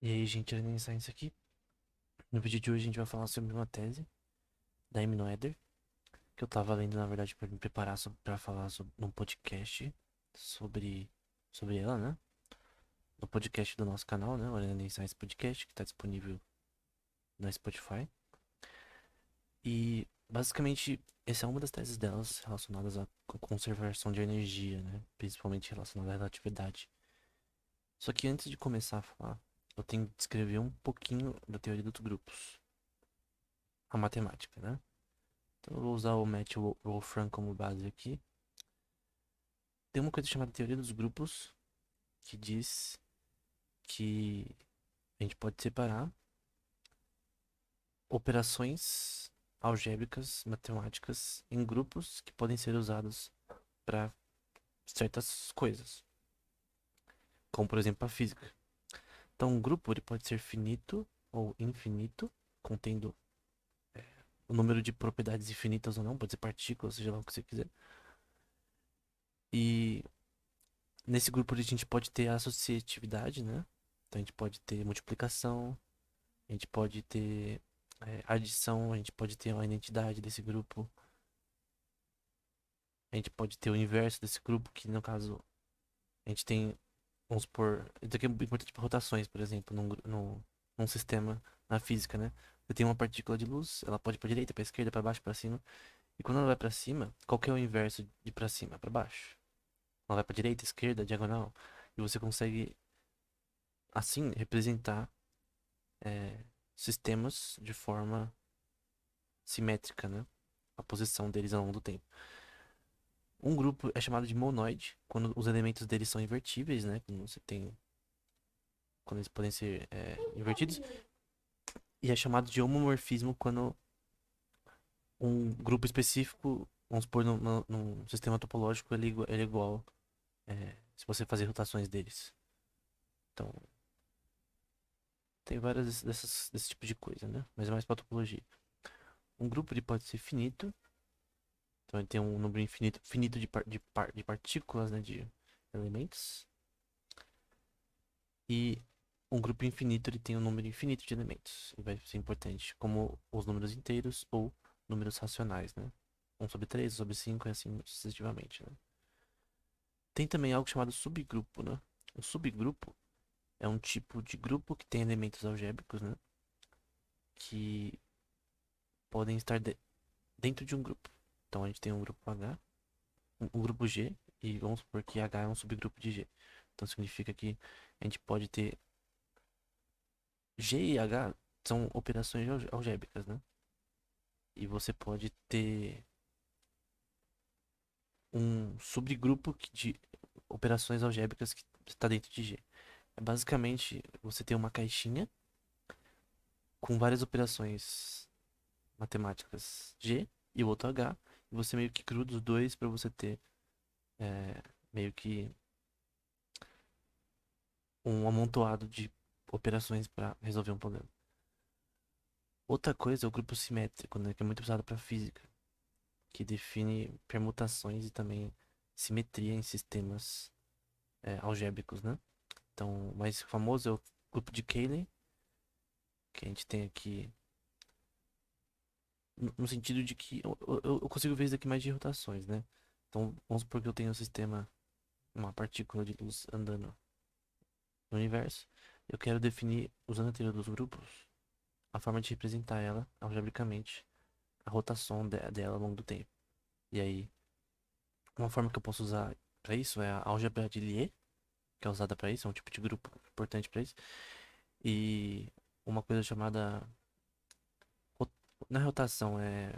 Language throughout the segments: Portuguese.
E aí, gente, eu iniciar isso aqui. No vídeo de hoje a gente vai falar sobre uma tese da Amy Noether, que eu tava lendo, na verdade, para me preparar para falar sobre, num podcast sobre, sobre ela, né? No podcast do nosso canal, né? Orlando Science Podcast, que tá disponível no Spotify. E, basicamente, essa é uma das teses delas relacionadas à conservação de energia, né? Principalmente relacionada à relatividade. Só que antes de começar a falar, eu tenho que descrever um pouquinho da teoria dos grupos, a matemática, né? Então eu vou usar o Matthew Wolfram como base aqui. Tem uma coisa chamada teoria dos grupos, que diz que a gente pode separar operações algébricas, matemáticas, em grupos que podem ser usados para certas coisas, como por exemplo a física. Então um grupo ele pode ser finito ou infinito, contendo o número de propriedades infinitas ou não, pode ser partículas, seja lá o que você quiser. E nesse grupo a gente pode ter associatividade, né? Então a gente pode ter multiplicação, a gente pode ter adição, a gente pode ter uma identidade desse grupo, a gente pode ter o inverso desse grupo, que no caso a gente tem, vamos supor, isso aqui é importante para rotações, por exemplo, num sistema na física, né? Você tem uma partícula de luz, ela pode ir para direita, para esquerda, para baixo, para cima, e quando ela vai para cima, qual que é o inverso de para cima? Para baixo. Ela vai para direita, esquerda, diagonal, e você consegue assim representar sistemas de forma simétrica, né? A posição deles ao longo do tempo. Um grupo é chamado de monoide, quando os elementos deles são invertíveis, né? Quando eles podem ser invertidos. E é chamado de homomorfismo quando um grupo específico, vamos supor, num sistema topológico, ele é igual se você fazer rotações deles. Então, tem várias desse tipo de coisa, né? Mas é mais para topologia. Um grupo ele pode ser finito, então ele tem um número finito de partículas, né? De elementos. E um grupo infinito ele tem um número infinito de elementos. E vai ser importante, como os números inteiros ou números racionais, né? Um sobre 3, um sobre 5 e assim sucessivamente, né? Tem também algo chamado subgrupo, né? Um subgrupo é um tipo de grupo que tem elementos algébricos, né? Que podem estar dentro de um grupo. Então a gente tem um grupo H, um grupo G, e vamos supor que H é um subgrupo de G. Então significa que a gente pode ter G e H são operações algébricas, né? E você pode ter um subgrupo de operações algébricas que está dentro de G. É basicamente você tem uma caixinha com várias operações matemáticas G e o outro H, e você meio que gruda os dois para você ter meio que um amontoado de operações para resolver um problema. Outra coisa é o grupo simétrico, né, que é muito usado para física, que define permutações e também simetria em sistemas algébricos, né? Então, o mais famoso é o grupo de Cayley, que a gente tem aqui no sentido de que eu consigo ver isso aqui mais de rotações, né? Então, vamos supor que eu tenho um sistema, uma partícula de luz andando no universo. Eu quero definir, usando a teoria dos grupos, a forma de representar ela algebricamente, a rotação dela ao longo do tempo. E aí, uma forma que eu posso usar para isso é a álgebra de Lie, que é usada para isso, é um tipo de grupo importante para isso. E uma coisa chamada. ro- Não é rotação, é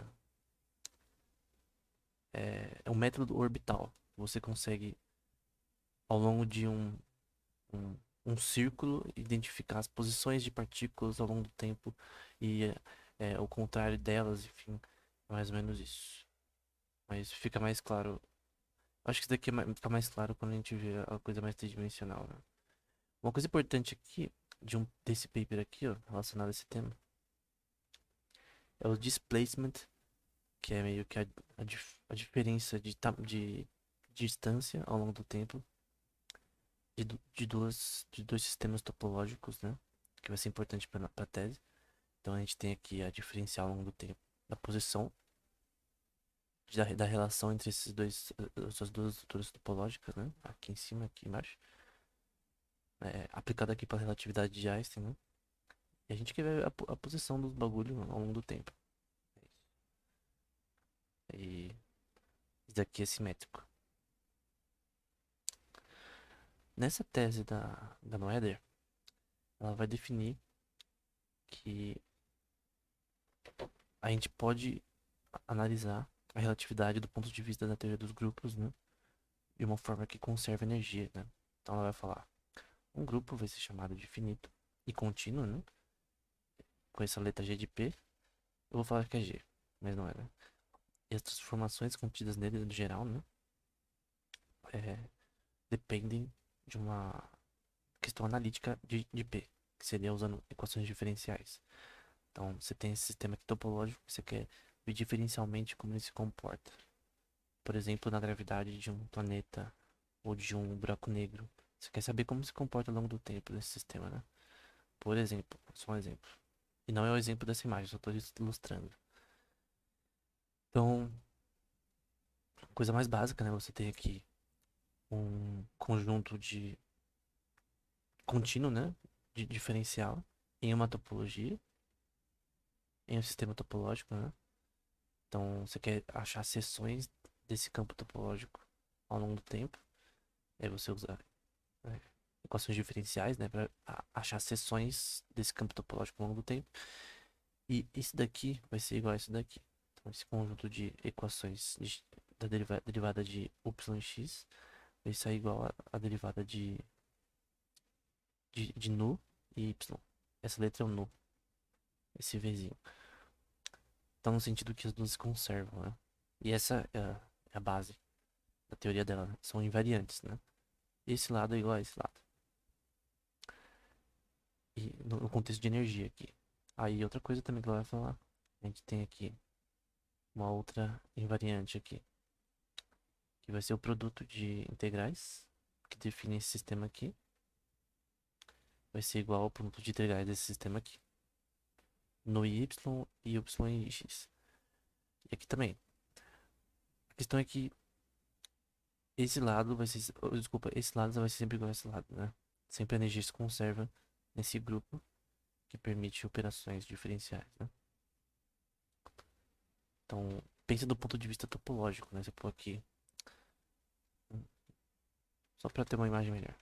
um método orbital. Você consegue, ao longo de um, um círculo, identificar as posições de partículas ao longo do tempo e o contrário delas, enfim, é mais ou menos isso. Mas fica mais claro. Acho que isso daqui fica mais claro quando a gente vê a coisa mais tridimensional, né? Uma coisa importante aqui, desse paper aqui, ó, relacionado a esse tema, é o displacement, que é meio que a diferença de distância ao longo do tempo de dois sistemas topológicos, né? que vai ser importante para a tese. Então a gente tem aqui a diferencial ao longo do tempo da posição, da relação entre essas duas estruturas topológicas, né? Aqui em cima, aqui embaixo. Aplicado aqui para a relatividade de Einstein, né? E a gente quer ver a posição dos bagulhos ao longo do tempo. E isso daqui é simétrico. Nessa tese da Noether, ela vai definir que a gente pode analisar a relatividade do ponto de vista da teoria dos grupos, né? De uma forma que conserva energia, né? Então ela vai falar, um grupo vai ser chamado de finito e contínuo, né? Com essa letra G de P, eu vou falar que é G, mas não é, né? E as transformações contidas nele, no geral, né? É, dependem de uma questão analítica de P, que seria usando equações diferenciais. Então, você tem esse sistema aqui topológico que você quer ver diferencialmente como ele se comporta. Por exemplo, na gravidade de um planeta ou de um buraco negro. Você quer saber como se comporta ao longo do tempo nesse sistema, né? Por exemplo, só um exemplo. E não é o exemplo dessa imagem, só estou ilustrando. Então, coisa mais básica, né? Você tem aqui um conjunto de contínuo, né? De diferencial em uma topologia, em um sistema topológico, né? Então, você quer achar seções desse campo topológico ao longo do tempo. Aí você usa, né, equações diferenciais, né, para achar seções desse campo topológico ao longo do tempo. E isso daqui vai ser igual a isso daqui. Então, esse conjunto de equações da derivada de yx vai sair igual a derivada de nu e y. Essa letra é o nu, esse vzinho. Então, no sentido que as duas se conservam, né? E essa é a base da teoria dela, né? São invariantes, né? Esse lado é igual a esse lado. E no contexto de energia aqui. Aí outra coisa também que ela vai falar. A gente tem aqui uma outra invariante aqui. Que vai ser o produto de integrais. Que define esse sistema aqui. Vai ser igual ao produto de integrais desse sistema aqui. No y e y em x. E aqui também. A questão é que esse lado vai ser. Desculpa, esse lado vai ser sempre igual a esse lado, né? Sempre a energia se conserva nesse grupo que permite operações diferenciais, né? Então, pensa do ponto de vista topológico, né? Você pôr aqui, só para ter uma imagem melhor.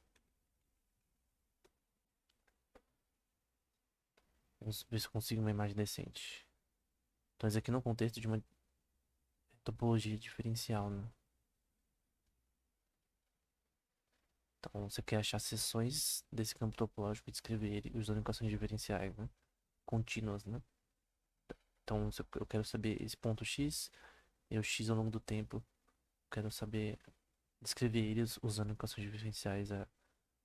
Vamos ver se eu consigo uma imagem decente. Então, isso aqui no contexto de uma topologia diferencial, né? Então, você quer achar seções desse campo topológico e descrever ele usando equações diferenciais, né? Contínuas, né? Então, se eu quero saber esse ponto x e o x ao longo do tempo. Eu quero saber descrever eles usando equações diferenciais,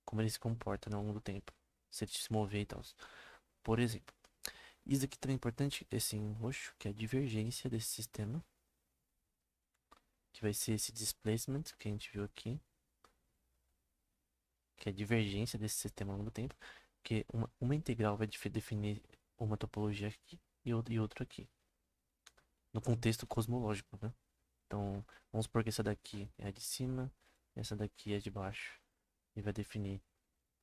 como ele se comporta, né, ao longo do tempo. Se ele se mover e tal. Por exemplo, isso aqui também é importante, esse em roxo, que é a divergência desse sistema. Que vai ser esse displacement que a gente viu aqui. Que é a divergência desse sistema ao longo do tempo. Que uma integral vai definir uma topologia aqui e outra aqui. No contexto cosmológico, né? Então, vamos supor que essa daqui é a de cima, essa daqui é a de baixo. E vai definir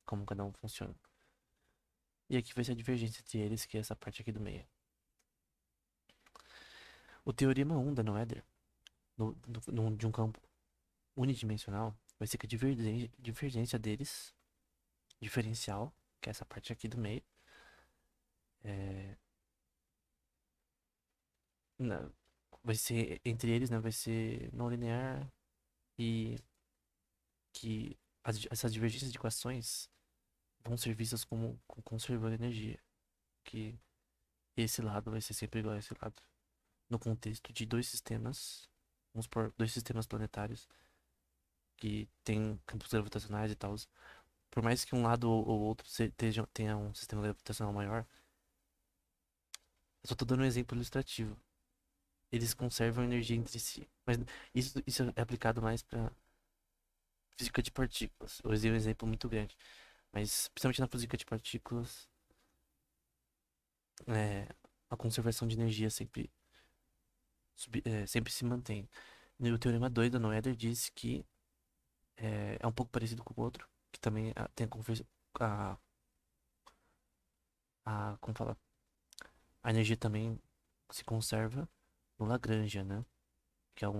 como cada um funciona. E aqui vai ser a divergência entre eles, que é essa parte aqui do meio. O teorema 1 da Noether, de um campo unidimensional, vai ser que a divergência deles, diferencial, que é essa parte aqui do meio, é, na- vai ser, entre eles, né, vai ser não linear e que essas divergências de equações vão ser vistas como conservando energia, que esse lado vai ser sempre igual a esse lado. No contexto de dois sistemas, vamos supor, dois sistemas planetários que tem campos gravitacionais e tal. Por mais que um lado ou outro tenha um sistema gravitacional maior, eu só tô dando um exemplo ilustrativo. Eles conservam energia entre si. Mas isso é aplicado mais para física de partículas. Eu usei um exemplo muito grande. Mas, principalmente na física de partículas, é, a conservação de energia sempre se mantém. E o teorema 2 da Noether diz que é um pouco parecido com o outro, que também tem a, como fala, a energia também se conserva no Lagrange, né? Que é o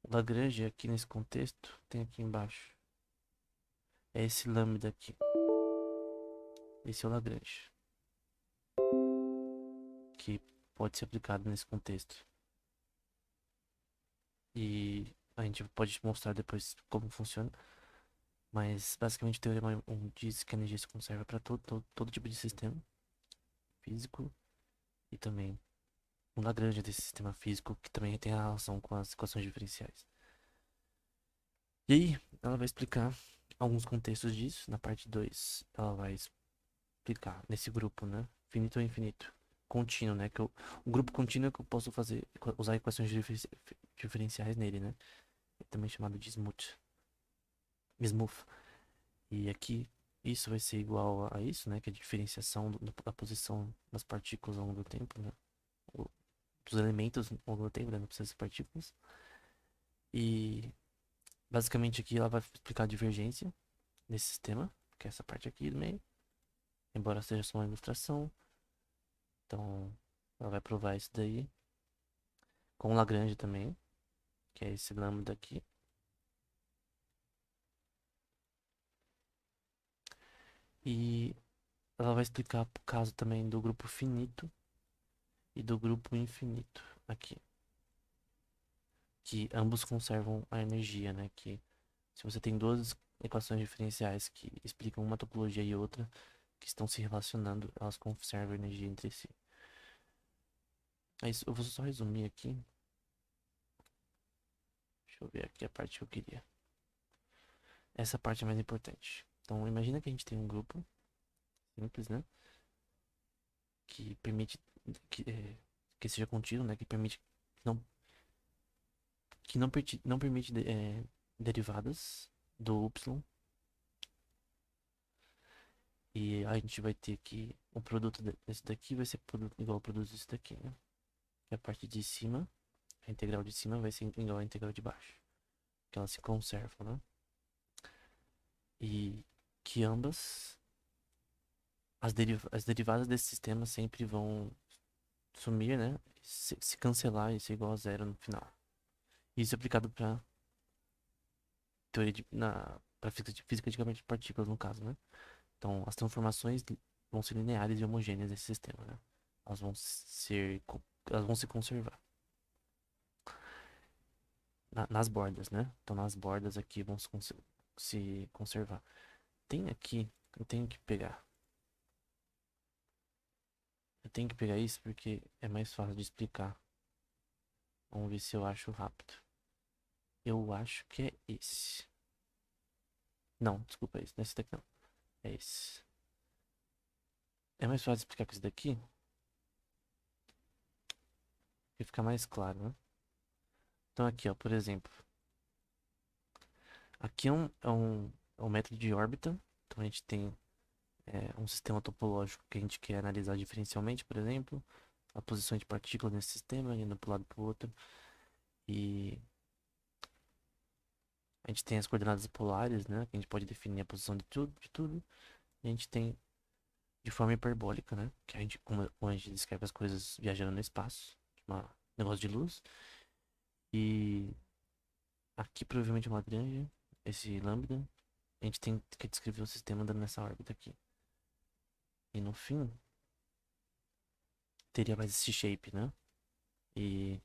Lagrange aqui nesse contexto, tem aqui embaixo. É esse lambda aqui. Esse é o Lagrange, que pode ser aplicado nesse contexto. E a gente pode mostrar depois como funciona. Mas basicamente o teorema 1 diz que a energia se conserva para todo tipo de sistema físico e também o Lagrange desse sistema físico, que também tem a relação com as equações diferenciais. E aí, ela vai explicar alguns contextos disso. Na parte 2 ela vai explicar nesse grupo, né? Finito ou infinito. Contínuo, né? O grupo contínuo é que eu posso usar equações diferenciais nele, né? É também chamado de Smoot. E aqui, isso vai ser igual a isso, né? Que é a diferenciação da posição das partículas ao longo do tempo, né? O- Dos elementos ao longo do tempo, né? Não precisa ser partículas. E basicamente aqui ela vai explicar a divergência nesse sistema, que é essa parte aqui do meio. Embora seja só uma ilustração. Então, ela vai provar isso daí. Com Lagrange também, que é esse lambda aqui. E ela vai explicar o caso também do grupo finito e do grupo infinito aqui. Que ambos conservam a energia, né? Que se você tem duas equações diferenciais que explicam uma topologia e outra, que estão se relacionando, elas conservam energia entre si. É isso, eu vou só resumir aqui. Deixa eu ver aqui a parte que eu queria. Essa parte é mais importante. Então, imagina que a gente tem um grupo simples, né? Que permite que seja contínuo, né? Que permite não, não permite derivadas do y. E a gente vai ter que o produto desse daqui vai ser igual ao produto desse daqui, né? E a parte de cima, a integral de cima vai ser igual à integral de baixo. Que elas se conservam, né? E que ambas, as derivadas desse sistema sempre vão sumir, né? Se cancelar e ser igual a zero no final. Isso é aplicado para para física de partículas, no caso, né? Então, as transformações vão ser lineares e homogêneas nesse sistema, né? Elas vão ser, elas vão se conservar nas bordas, né? Então, nas bordas aqui vão se conservar. Tem aqui, eu tenho que pegar. Eu tenho que pegar isso porque é mais fácil de explicar. Vamos ver se eu acho rápido. Eu acho que é esse. Não, desculpa, é esse. Não é esse daqui não. É esse. É mais fácil de explicar com esse daqui, porque fica mais claro, né? Então aqui, ó, por exemplo. Aqui é um método de órbita. Então a gente tem um sistema topológico que a gente quer analisar diferencialmente, por exemplo. A posição de partículas nesse sistema, indo para um lado para o outro. E a gente tem as coordenadas polares, né? Que a gente pode definir a posição de tudo. E a gente tem de forma hiperbólica, né? Que a gente, como a gente descreve as coisas viajando no espaço. Um negócio de luz. E aqui provavelmente é uma Lagrange, esse lambda. A gente tem que descrever o sistema andando nessa órbita aqui. E no fim, teria mais esse shape, né? E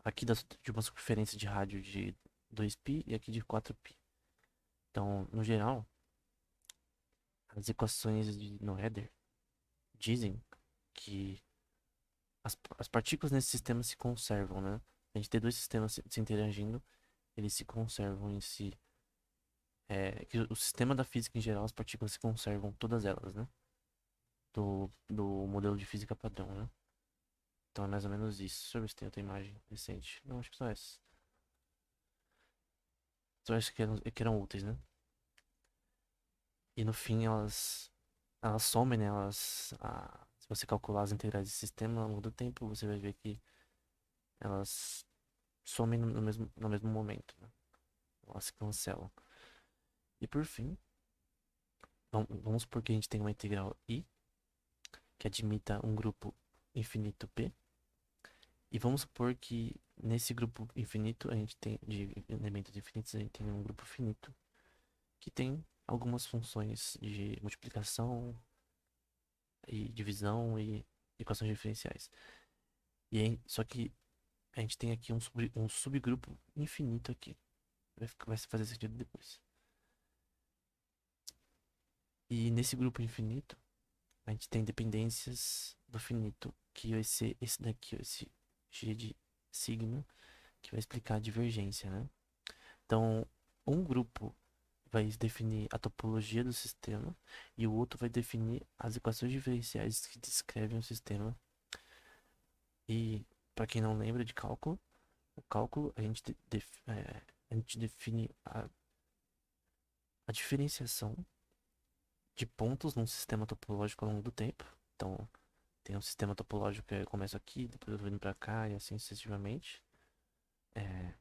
aqui de uma circunferência de rádio de 2π e aqui de 4π. Então, no geral, as equações de Noether dizem que as partículas nesse sistema se conservam, né? A gente tem dois sistemas se interagindo, eles se conservam em si. Que o sistema da física em geral, as partículas se conservam, todas elas, né? Do modelo de física padrão, né? Então é mais ou menos isso. Deixa eu ver se tem outra imagem recente. Não, acho que só essa. Só acho que eram úteis, né? E no fim elas elas somem, né? Se você calcular as integrais de sistema ao longo do tempo, você vai ver que elas somem no mesmo momento, né? Elas se cancelam. E por fim, vamos supor que a gente tem uma integral I que admita um grupo infinito P. E vamos supor que nesse grupo infinito, a gente tem de elementos infinitos, a gente tem um grupo finito que tem algumas funções de multiplicação e divisão e equações diferenciais. Só que a gente tem aqui um subgrupo infinito aqui. Vai fazer sentido depois. E nesse grupo infinito, a gente tem dependências do finito, que vai ser esse daqui, ó, esse g de sigma, que vai explicar a divergência, né? Então, um grupo vai definir a topologia do sistema e o outro vai definir as equações diferenciais que descrevem o sistema. E para quem não lembra de cálculo, o cálculo a gente define a diferenciação de pontos num sistema topológico ao longo do tempo. Então, tem um sistema topológico que eu começo aqui, depois eu vou indo para cá e assim sucessivamente, é,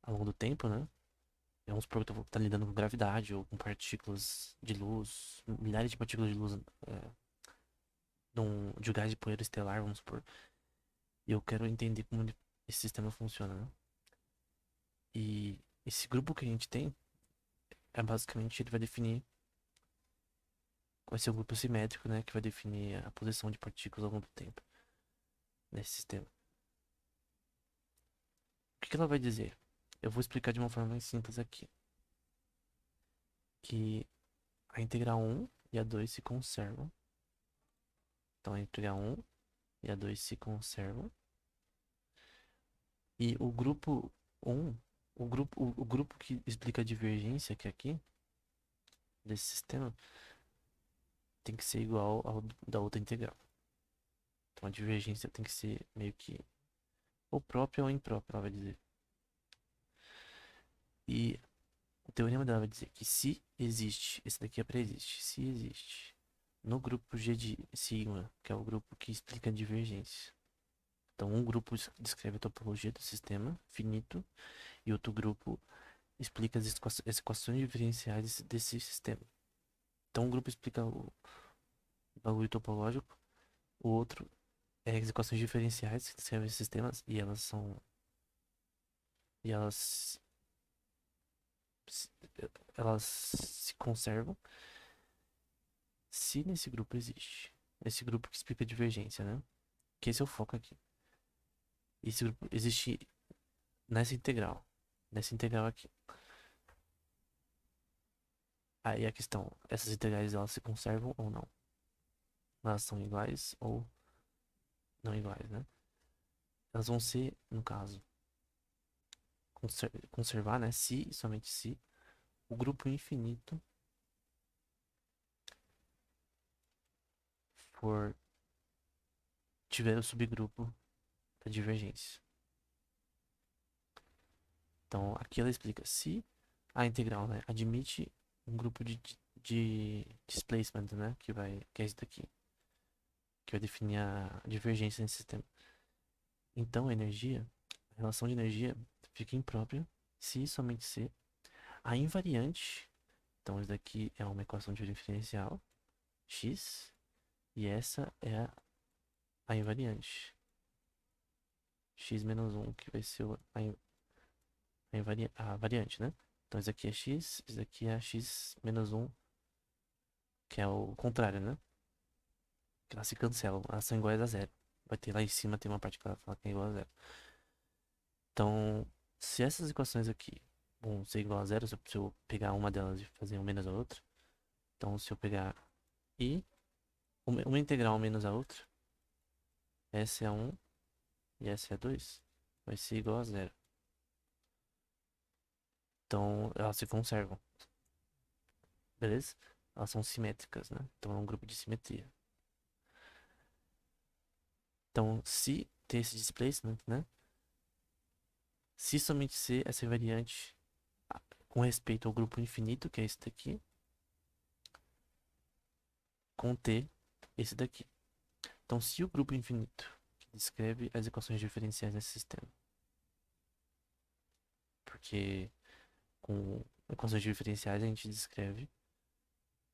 ao longo do tempo, né? Vamos supor que eu vou estar lidando com gravidade ou com partículas de luz, milhares de partículas de luz de um gás de poeira estelar, vamos supor. E eu quero entender como esse sistema funciona, né? E esse grupo que a gente tem, basicamente, ele vai definir. Vai ser um grupo simétrico, né? Que vai definir a posição de partículas ao longo do tempo nesse sistema. O que ela vai dizer? Eu vou explicar de uma forma mais simples aqui. Que a integral um e a 2 se conservam. Então a integral um e a 2 se conservam. E o grupo um, o grupo que explica a divergência, que é aqui, desse sistema, tem que ser igual ao da outra integral. Então a divergência tem que ser meio que ou própria ou imprópria, ela vai dizer. E o teorema dela vai dizer que se existe, esse daqui é pré-existe, se existe no grupo G de sigma, que é o grupo que explica a divergência. Então um grupo descreve a topologia do sistema finito e outro grupo explica as equações diferenciais desse sistema. Então um grupo explica o bagulho topológico, o outro é as equações diferenciais que descrevem esses sistemas e se- elas se conservam se nesse grupo existe. Esse grupo que explica a divergência, né? Que esse é o foco aqui. Esse grupo existe nessa integral. Nessa integral aqui. Aí a questão, essas integrais elas se conservam ou não? Elas são iguais ou não iguais, né? Elas vão ser, no caso, conservar, né? Se, e somente se, o grupo infinito for tiver o subgrupo da divergência. Então, aqui ela explica se a integral, né, admite um grupo de displacement, né, que é esse daqui, que vai definir a divergência nesse sistema. Então, a relação de energia fica imprópria se e somente se a invariante, então isso daqui é uma equação de diferencial, x, e essa é a invariante, x menos 1, que vai ser a variante, né? Então isso aqui é x, isso aqui é x menos 1, que é o contrário, né? Que elas se cancelam, elas são iguais a zero. Vai ter lá em cima, tem uma parte que ela fala que é igual a zero. Então, se essas equações aqui vão ser igual a zero, se eu pegar uma delas e fazer um menos a outra, então se eu pegar i, uma integral menos a outra, essa é 1 e essa é 2, vai ser igual a zero. Então, elas se conservam, beleza? Elas são simétricas, né? Então é um grupo de simetria. Então, se ter esse displacement, né? Se somente se essa variante com respeito ao grupo infinito, que é esse daqui, conter esse daqui. Então, se o grupo infinito que descreve as equações diferenciais desse sistema, porque com equações diferenciais a gente descreve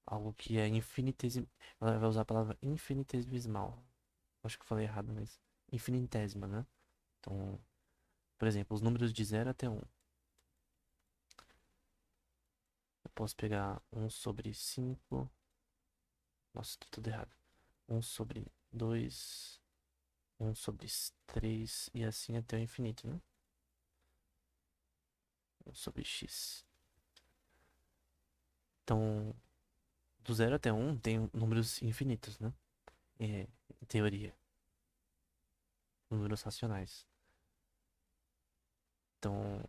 algo que é infinitesimal. Ela vai usar a palavra infinitesimal. Acho que eu falei errado, mas infinitésima, né? Então, por exemplo, os números de 0 até 1. Eu posso pegar 1/5. Nossa, tá tudo errado. 1/2, 1/3 e assim até o infinito, né? 1/x. Então, do 0 até 1 tem números infinitos, né? Em teoria, números racionais. Então,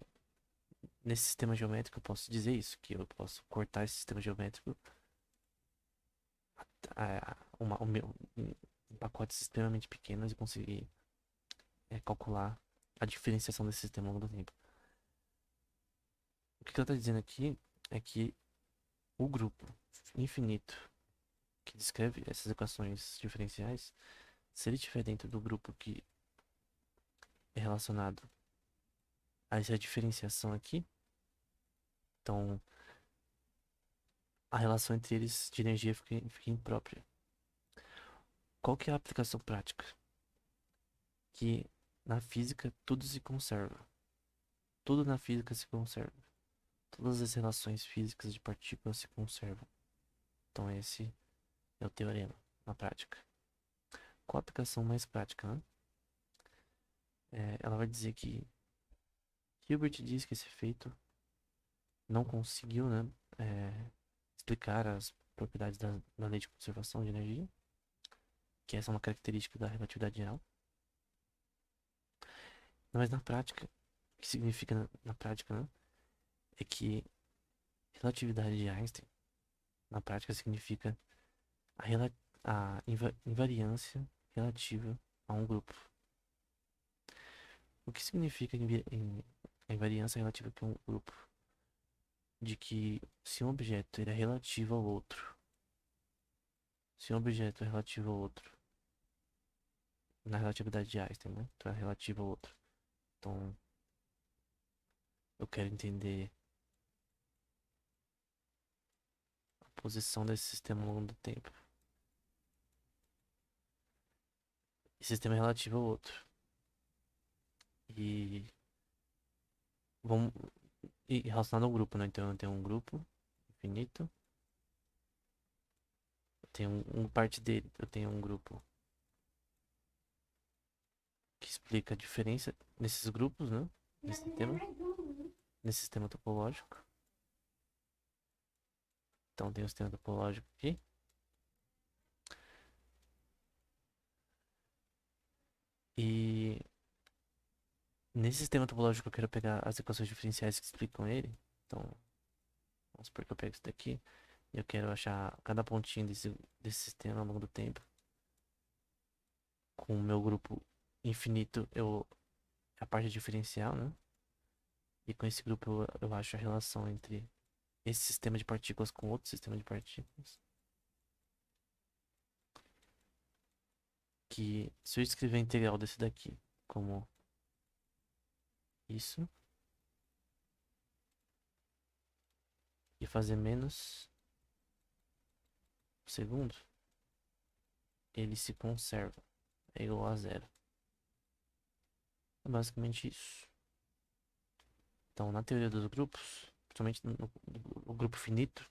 nesse sistema geométrico eu posso dizer isso, que eu posso cortar esse sistema geométrico em pacotes extremamente pequenos e conseguir calcular a diferenciação desse sistema ao longo do tempo. O que ela está dizendo aqui é que o grupo infinito que descreve essas equações diferenciais, se ele estiver dentro do grupo que é relacionado a essa diferenciação aqui, então a relação entre eles de energia fica imprópria. Qual que é a aplicação prática? Que na física tudo se conserva. Tudo na física se conserva. Todas as relações físicas de partículas se conservam. Então esse é o teorema na prática. Qual a aplicação mais prática, né? Ela vai dizer que Hilbert diz que esse efeito não conseguiu, né, explicar as propriedades da lei de conservação de energia, que essa é uma característica da relatividade geral. Mas na prática, o que significa na prática, né, é que relatividade de Einstein, na prática, significa a invariância relativa a um grupo. O que significa a invariância relativa a um grupo? De que se um objeto ele é relativo ao outro, se um objeto é relativo ao outro, na relatividade de Einstein, né? Então é relativo ao outro. Então, eu quero entender a posição desse sistema ao longo do tempo. Esse sistema é relativo ao outro. E vamos e relacionado ao grupo, né? Então eu tenho um grupo infinito. Eu tenho parte dele, eu tenho um grupo que explica a diferença nesses grupos, né? Nesse sistema topológico. Então tem o sistema topológico aqui. E nesse sistema topológico eu quero pegar as equações diferenciais que explicam ele. Então, vamos supor que eu pego isso daqui. E eu quero achar cada pontinho desse sistema ao longo do tempo. Com o meu grupo infinito, a parte diferencial, né? E com esse grupo eu acho a relação entre esse sistema de partículas com outro sistema de partículas. Que se eu escrever a integral desse daqui como isso e fazer menos segundo, ele se conserva. É igual a zero. É basicamente isso. Então, na teoria dos grupos, principalmente no grupo finito,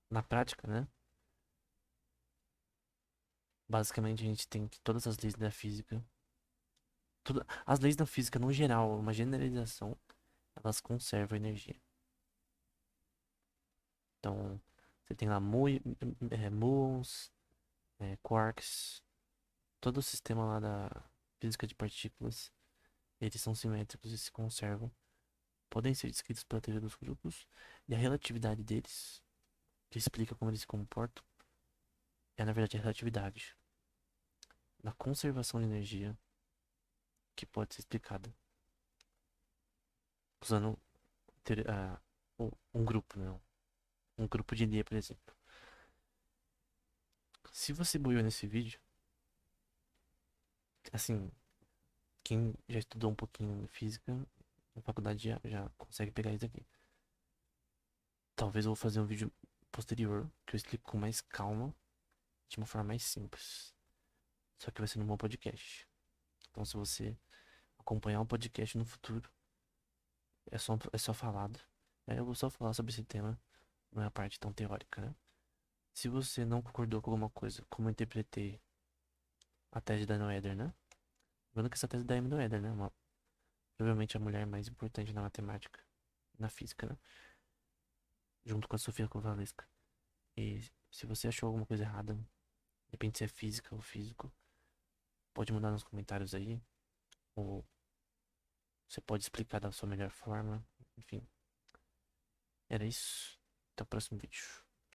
na prática, né? Basicamente, a gente tem que todas as leis da física, as leis da física no geral, uma generalização, elas conservam energia. Então, você tem lá muons, quarks, todo o sistema lá da física de partículas, eles são simétricos e se conservam. Podem ser descritos pela teoria dos grupos, e a relatividade deles, que explica como eles se comportam, é na verdade a relatividade da conservação de energia que pode ser explicada usando um grupo, né? Um grupo de Lie, por exemplo. Se você boiou nesse vídeo, assim, quem já estudou um pouquinho de física na faculdade já consegue pegar isso aqui. Talvez eu vou fazer um vídeo posterior que eu explico com mais calma, de uma forma mais simples. Só que vai ser no meu podcast. Então, se você acompanhar o podcast no futuro, é só falado. Aí eu vou só falar sobre esse tema, não é a parte tão teórica, né? Se você não concordou com alguma coisa, como eu interpretei a tese da Noether, né? Lembrando que essa tese da Amy Noether, né? Provavelmente a mulher mais importante na matemática, na física, né? Junto com a Sofia Kowalska. E se você achou alguma coisa errada, de repente se é física ou físico, pode mandar nos comentários aí. Ou você pode explicar da sua melhor forma. Enfim, era isso. Até o próximo vídeo.